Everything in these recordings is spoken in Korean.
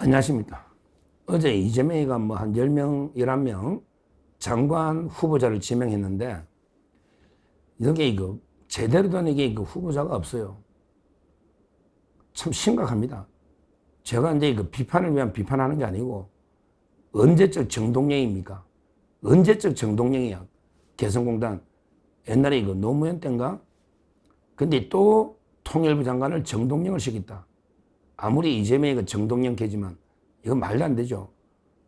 안녕하십니까. 어제 이재명이가 뭐 한 10명, 11명 장관 후보자를 지명했는데, 이게 제대로 된 이게 후보자가 없어요. 참 심각합니다. 제가 이제 비판을 위한 비판하는 게 아니고, 언제적 정동영입니까? 언제적 정동영이야. 개성공단. 옛날에 노무현 때인가? 근데 또 통일부 장관을 정동영을 시켰다. 아무리 이재명이 정동영 개지만, 이건 말도 안 되죠.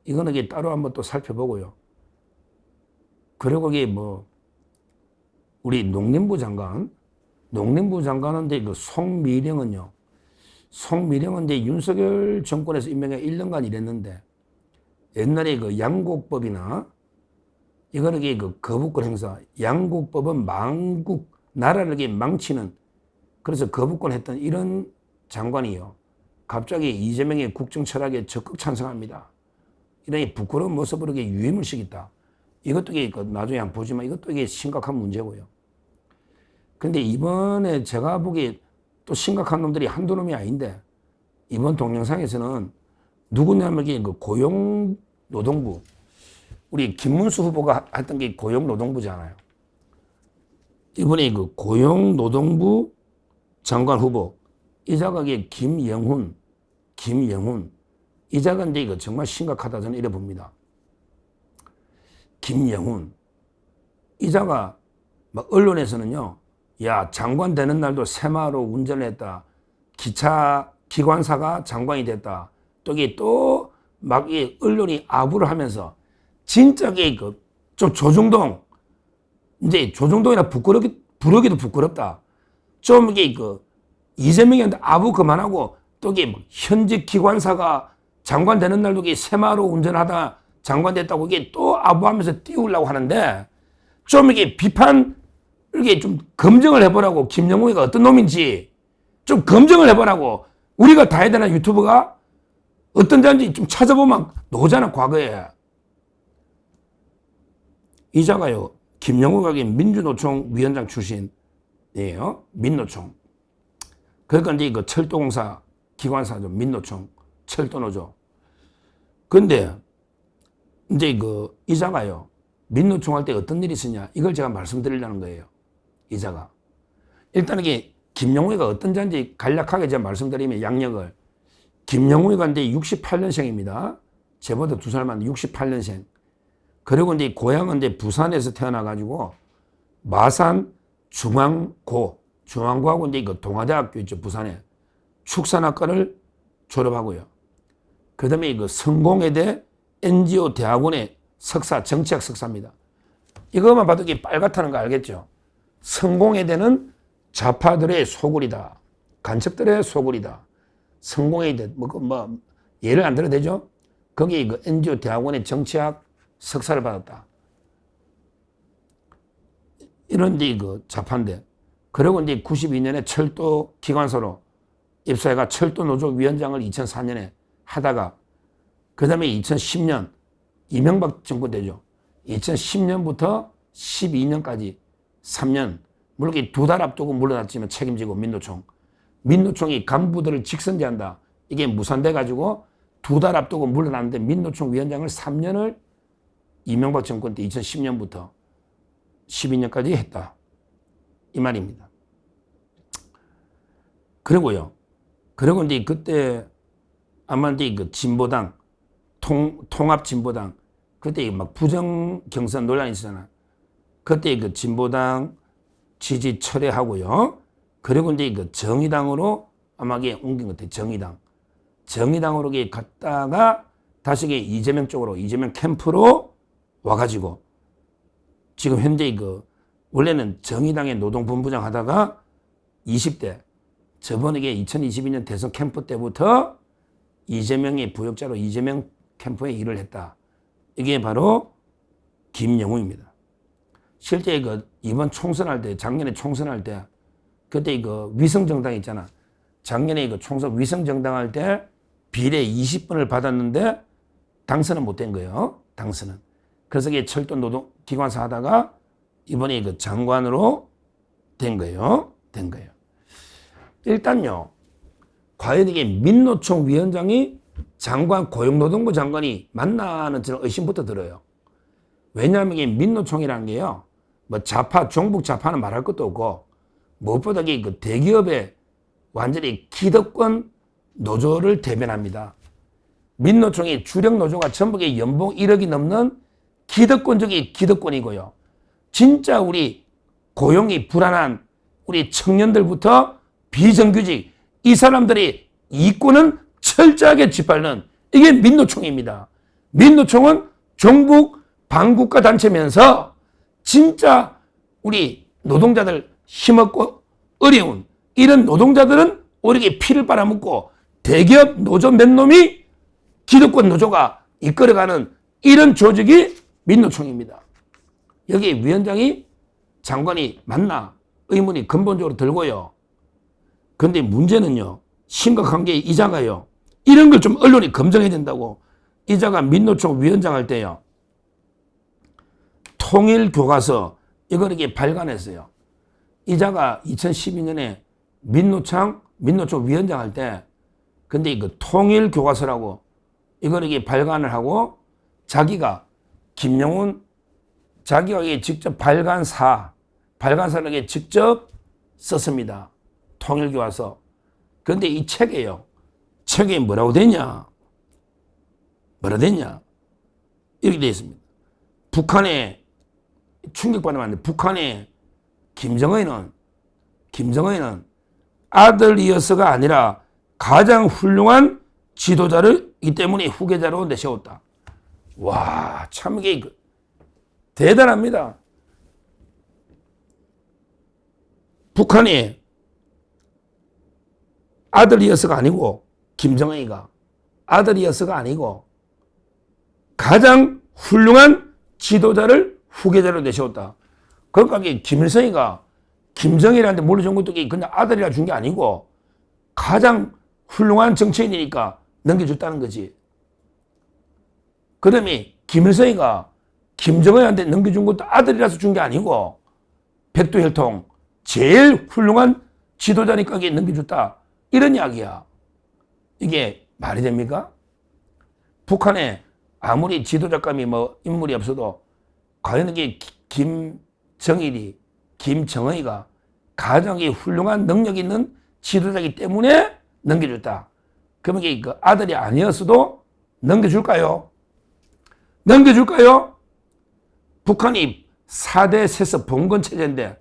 이거는 이게 따로 한번 또 살펴보고요. 그리고 이게 우리 농림부 장관은 이제 송미령은요. 송미령은 이제 윤석열 정권에서 임명해 1년간 일했는데, 옛날에 양곡법이나, 이거는 이게 거부권 행사, 양곡법은 나라를 이게 망치는, 그래서 거부권 했던 이런 장관이요. 갑자기 이재명의 국정 철학에 적극 찬성합니다. 이런 부끄러운 모습으로 유임을 시켰다. 이것도 나중에 한번 보지만 이것도 심각한 문제고요. 근데 이번에 제가 보기에 또 심각한 놈들이 한두 놈이 아닌데, 이번 동영상에서는 누구냐면 고용노동부, 우리 김문수 후보가 했던 게 고용노동부잖아요. 이번에 고용노동부 장관 후보, 이자가 김영훈. 이자가 이제 정말 심각하다 저는 이래 봅니다. 김영훈. 이자가 언론에서는요, 야, 장관 되는 날도 새마을호 운전을 했다. 기관사가 장관이 됐다. 또 언론이 아부를 하면서 진짜 좀 조중동, 이제 조중동이나 부르기도 부끄럽다. 좀 이재명한테 아부 그만하고 또 현직 기관사가 장관 되는 날도 새마을호 운전하다 장관 됐다고 또 아부하면서 띄우려고 하는데, 좀 비판, 좀 검증을 해보라고. 김영웅이가 어떤 놈인지 좀 검증을 해보라고. 우리가 다 해야 되나? 유튜브가 어떤 자인지 좀 찾아보면 나오잖아. 과거에 이자가요, 김영우가 민주노총 위원장 출신이에요. 민노총. 그러니까 이제 철도공사 기관사죠. 민노총 철도노조. 근데 이제 이자가요, 민노총 할 때 어떤 일이 있었냐, 이걸 제가 말씀드리려는 거예요. 이자가 일단 김영우가 어떤 자인지 간략하게 제가 말씀드리면, 양력을, 김영우가 이제 68년생입니다. 저보다 2살 많은 68년생. 그리고 이제 고향은 이제 부산에서 태어나가지고 마산 중앙고하고 이제 동아대학교 있죠, 부산에. 축산학과를 졸업하고요. 그 다음에 성공회대 NGO 대학원의 석사, 정치학 석사입니다. 이것만 봐도 빨갛다는 거 알겠죠? 성공회대는 좌파들의 소굴이다. 간첩들의 소굴이다. 성공회대, 예를 안 들어도 되죠? 거기 NGO 대학원의 정치학 석사를 받았다. 이런 데 좌파인데. 그리고 이제 92년에 철도 기관사로 입사해가 철도노조 위원장을 2004년에 하다가, 그 다음에 2010년, 이명박 정권 되죠. 2010년부터 12년까지 3년, 물론 2달 앞두고 물러났지만 책임지고 민노총이 간부들을 직선제한다. 이게 무산돼가지고 2달 앞두고 물러났는데 민노총 위원장을 3년을 이명박 정권 때 2010년부터 12년까지 했다. 이 말입니다. 그리고 이제 그때 아마 이제 진보당, 통합진보당, 그때 부정 경선 논란이 있었잖아. 그때 진보당 지지 철회하고요. 그리고 이제 정의당으로 아마 옮긴 것 같아요. 정의당으로 갔다가 다시 이재명 쪽으로, 이재명 캠프로 와가지고 지금 현재 원래는 정의당의 노동본부장 하다가 20대, 저번에 2022년 대선 캠프 때부터 이재명의 부역자로 이재명 캠프에 일을 했다. 이게 바로 김영우입니다. 실제 이번 총선할 때, 작년에 총선할 때, 그때 위성정당 있잖아. 작년에 총선 위성정당 할 때 비례 20번을 받았는데 당선은 못 된 거예요. 당선은. 그래서 철도 노동 기관사 하다가 이번에 장관으로 된 거예요. 일단요, 과연 이게 민노총 위원장이 장관, 고용노동부 장관이 맞나는 저는 의심부터 들어요. 왜냐하면 이게 민노총이라는 게요, 뭐 좌파, 종북 좌파는 말할 것도 없고, 무엇보다 그 대기업의 완전히 기득권 노조를 대변합니다. 민노총이 주력 노조가 전부 연봉 1억이 넘는 기득권적인 기득권이고요. 진짜 우리 고용이 불안한 우리 청년들부터 비정규직, 이 사람들이 이권은 철저하게 짓밟는 이게 민노총입니다. 민노총은 종북 반국가 단체면서 진짜 우리 노동자들 힘없고 어려운 이런 노동자들은 오히려 피를 빨아먹고 대기업 노조 몇 놈이 기득권 노조가 이끌어가는 이런 조직이 민노총입니다. 여기 위원장이 장관이 맞나 의문이 근본적으로 들고요. 그런데 문제는요, 심각한 게 이자가요, 이런 걸 좀 언론이 검증해야 된다고. 이자가 민노총 위원장 할 때요, 통일교과서 이걸 이렇게 발간했어요. 이자가 2012년에 민노총 위원장 할 때, 근데 그 통일교과서라고 이걸 이렇게 발간을 하고 자기가 김영훈 자기가 직접 발간사를 이렇게 직접 썼습니다. 통일교과서. 그런데 이 책에요, 책에 뭐라고 되냐? 이렇게 되어 있습니다. 북한에 충격받으면 안 돼. 북한에 김정은은 아들이어서가 아니라 가장 훌륭한 지도자를 이 때문에 후계자로 내세웠다. 와, 참 이게 대단합니다. 북한이 아들이어서가 아니고, 김정은이가 아들이어서가 아니고 가장 훌륭한 지도자를 후계자로 내세웠다. 그러니까 김일성이가 김정일한테 물려준 것도 그냥 아들이라 준 게 아니고 가장 훌륭한 정치인이니까 넘겨줬다는 거지. 그다음에 김일성이가 김정은한테 넘겨준 것도 아들이라서 준 게 아니고 백두혈통 제일 훌륭한 지도자니까 넘겨줬다. 이런 이야기야. 이게 말이 됩니까? 북한에 아무리 지도자감이 뭐 인물이 없어도 과연 이게 김정은이가 가장 훌륭한 능력 있는 지도자이기 때문에 넘겨줬다. 그러면 이게 그 아들이 아니었어도 넘겨줄까요? 북한이 4대 세습 봉건 체제인데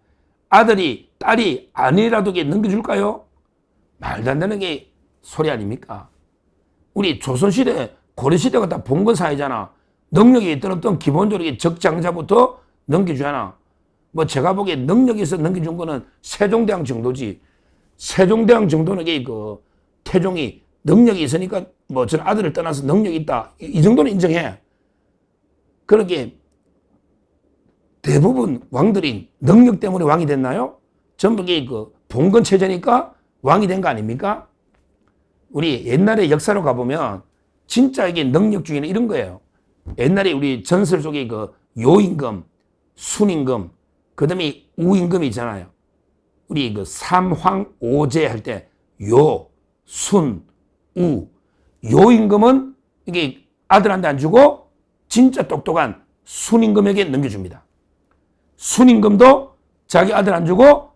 아들이 딸이 아니라도 넘겨줄까요? 말도 안 되는 게 소리 아닙니까? 우리 조선시대, 고려시대가 다 봉건 사회잖아. 능력이 있든 없든 기본적으로 적장자부터 넘겨주잖아. 뭐 제가 보기에 능력이 있어 넘겨준 거는 세종대왕 정도지. 세종대왕 정도는 그 태종이 능력이 있으니까 뭐 전 아들을 떠나서 능력이 있다. 이 정도는 인정해. 그렇게 대부분 왕들이 능력 때문에 왕이 됐나요? 전부 그 봉건 체제니까 왕이 된 거 아닙니까? 우리 옛날에 역사로 가보면 진짜 이게 능력주의는 이런 거예요. 옛날에 우리 전설 속에 그 요임금, 순임금, 그 다음에 우임금이 있잖아요. 우리 그 삼황오제 할 때 요, 순, 우. 요임금은 이게 아들한테 안 주고 진짜 똑똑한 순임금에게 넘겨줍니다. 순임금도 자기 아들 안 주고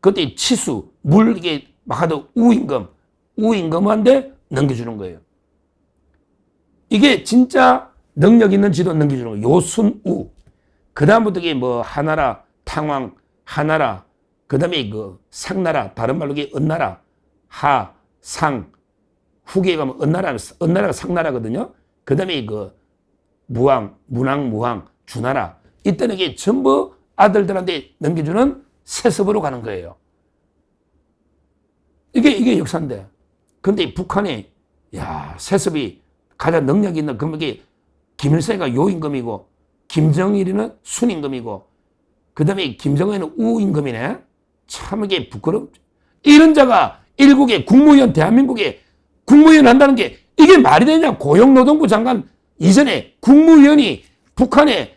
그때 치수, 물 이게 막 하던 우임금한테 넘겨주는 거예요. 이게 진짜 능력 있는 지도 넘겨주는 거예요. 요순우. 그 다음부터 이게 뭐 하나라, 탕왕, 하나라, 그 다음에 그 상나라, 다른 말로 이게 은나라, 하, 상, 후기에 가면 은나라가 상나라거든요. 그 다음에 그 무왕, 문왕, 무왕, 주나라. 이때는 이게 전부 아들들한테 넘겨주는 세습으로 가는 거예요. 이게 역사인데. 근데 북한이, 세습이 가장 능력 있는, 그러면 이게 김일성이가 요임금이고, 김정일이는 순임금이고, 그 다음에 김정은은 우임금이네? 참 이게 부끄럽죠. 이런 자가 일국의 국무위원, 대한민국의 국무위원 한다는 게 이게 말이 되냐? 고용노동부 장관 이전에 국무위원이 북한의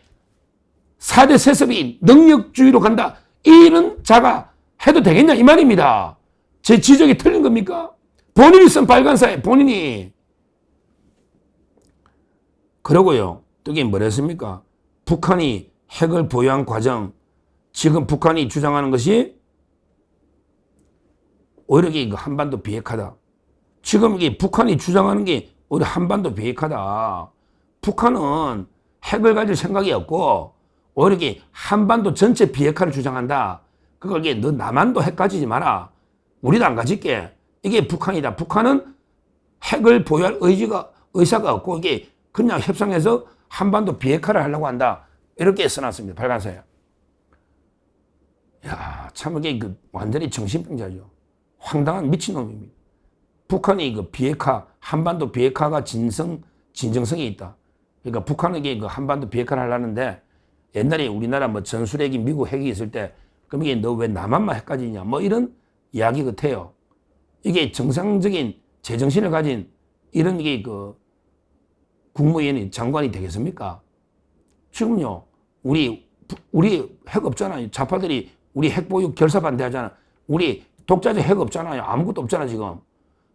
4대 세습이 능력주의로 간다. 이런 자가 해도 되겠냐? 이 말입니다. 제 지적이 틀린 겁니까? 본인이 쓴 발간사에 본인이. 그러고요. 또 이게 뭐랬습니까? 북한이 핵을 보유한 과정, 지금 북한이 주장하는 것이 오히려 이게 한반도 비핵화다. 지금 이게 북한이 주장하는 게 오히려 한반도 비핵화다. 북한은 핵을 가질 생각이 없고 오히려 이게 한반도 전체 비핵화를 주장한다. 그걸 이게 너 남한도 핵 가지지 마라. 우리도 안 가질게. 이게 북한이다. 북한은 핵을 보유할 의사가 없고 이게 그냥 협상해서 한반도 비핵화를 하려고 한다. 이렇게 써놨습니다. 빨간색. 야, 참 이게 완전히 정신병자죠. 황당한 미친놈입니다. 북한이 비핵화, 한반도 비핵화가 진정성이 있다. 그러니까 북한은 이게 한반도 비핵화를 하려는데 옛날에 우리나라 뭐 전술핵이 미국 핵이 있을 때 그럼 이게 너 왜 남한만 핵 가지냐 뭐 이런 이야기 같아요. 이게 정상적인 제정신을 가진 이런 게 국무위원이 장관이 되겠습니까? 지금요, 우리 핵 없잖아요. 좌파들이 우리 핵 보유 결사 반대하잖아. 우리 독자적 핵 없잖아요. 아무것도 없잖아, 지금.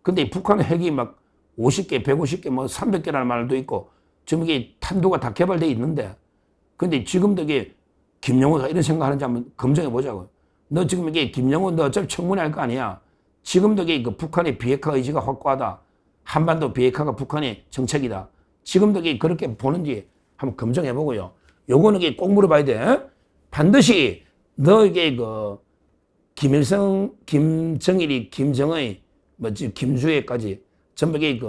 근데 북한의 핵이 막 50개, 150개, 뭐 300개라는 말도 있고, 지금 이게 탄도가 다 개발되어 있는데, 근데 지금도 이게 김영호가 이런 생각하는지 한번 검증해 보자고. 너 지금 이게 김영호 너 어차피 청문회 할 거 아니야. 지금도 이게 북한의 비핵화 의지가 확고하다. 한반도 비핵화가 북한의 정책이다. 지금도 이게 그렇게 보는지 한번 검증해 보고요. 요거는 이게 꼭 물어봐야 돼. 반드시 너 이게 김일성, 김정일이, 김정의, 김주애까지 전부 이게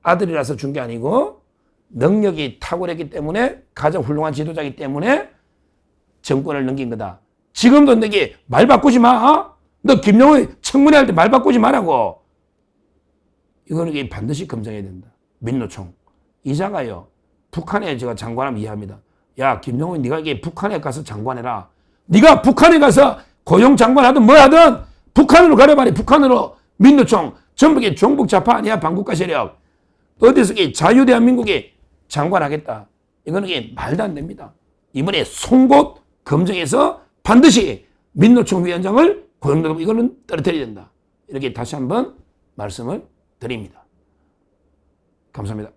아들이라서 준 게 아니고 능력이 탁월했기 때문에 가장 훌륭한 지도자이기 때문에 정권을 넘긴 거다. 지금도 너게 말 바꾸지 마. 너 김영호의 청문회 할 때 말 바꾸지 말라고. 이거는 이게 반드시 검증해야 된다. 민노총. 이자가요. 북한에 제가 장관하면 이해합니다. 야, 김영호 네가 이게 북한에 가서 장관해라. 네가 북한에 가서 고용 장관 하든 뭐 하든 북한으로 가라 말이야. 북한으로. 민노총. 전부 이게 종북 좌파 아니야. 반국가 세력. 어디서 이게 자유대한민국에 장관하겠다. 이거는 이게 말도 안 됩니다. 이번에 송곳 검증해서 반드시 민노총 위원장을 고용노동 이거는 떨어뜨려야 된다. 이렇게 다시 한번 말씀을 드립니다. 감사합니다.